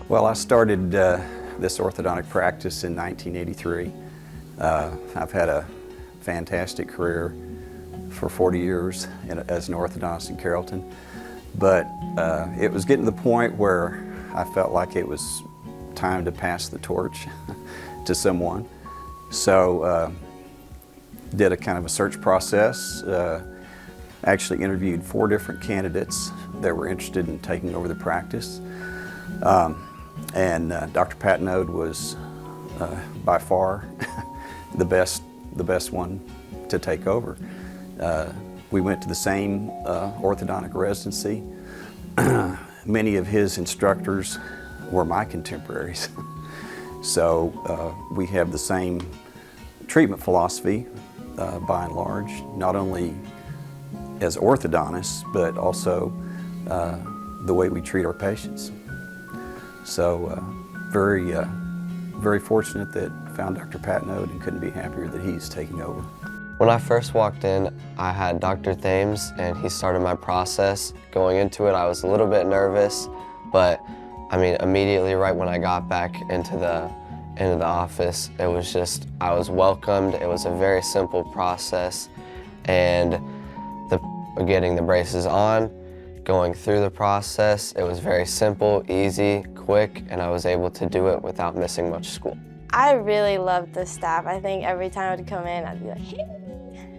Well, I started this orthodontic practice in 1983. I've had a fantastic career for 40 years as an orthodontist in Carrollton, but it was getting to the point where I felt like it was time to pass the torch to someone. So did a kind of a search process, actually interviewed 4 different candidates that were interested in taking over the practice. And Dr. Patenaude was by far the best one to take over. We went to the same orthodontic residency. Many of his instructors were my contemporaries. So we have the same treatment philosophy by and large, not only as orthodontists, but also the way we treat our patients. So very fortunate that I found Dr. Patenaude and couldn't be happier that he's taking over. When I first walked in, I had Dr. Thames and he started my process. Going into it, I was a little bit nervous, but I mean, immediately right when I got back into the office, it was just, I was welcomed. It was a very simple process, and getting the braces on, going through the process, it was very simple, easy, quick, and I was able to do it without missing much school. I really loved the staff. I think every time I would come in, I'd be like, hey.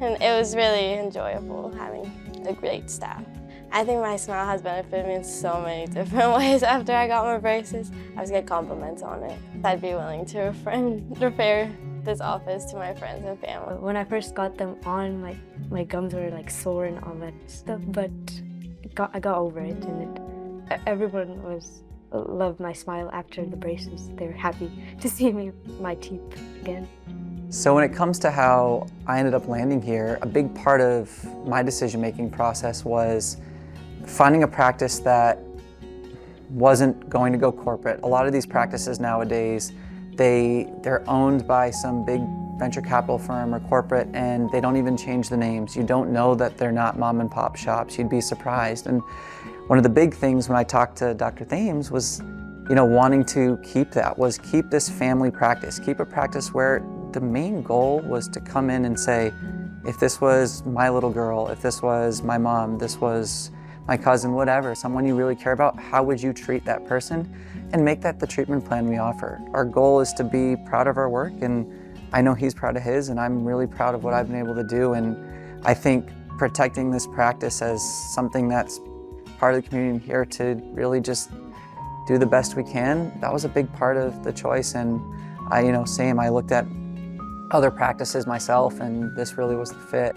And it was really enjoyable having a great staff. I think my smile has benefited me in so many different ways after I got my braces. I was getting compliments on it. I'd be willing to refer this office to my friends and family. When I first got them on, my gums were like sore and all that stuff, but I got over it, and everyone loved my smile after the braces. They were happy to see my teeth again. So when it comes to how I ended up landing here, a big part of my decision-making process was finding a practice that wasn't going to go corporate. A lot of these practices nowadays, they're owned by some big venture capital firm or corporate, and they don't even change the names. You don't know that they're not mom and pop shops. You'd be surprised. And one of the big things when I talked to Dr. Thames was, wanting to keep this family practice, keep a practice where the main goal was to come in and say, if this was my little girl, if this was my mom, this was my cousin, whatever, someone you really care about, how would you treat that person? And make that the treatment plan we offer. Our goal is to be proud of our work, and I know he's proud of his, and I'm really proud of what I've been able to do. And I think protecting this practice as something that's part of the community here to really just do the best we can, that was a big part of the choice. And I looked at other practices myself, and this really was the fit.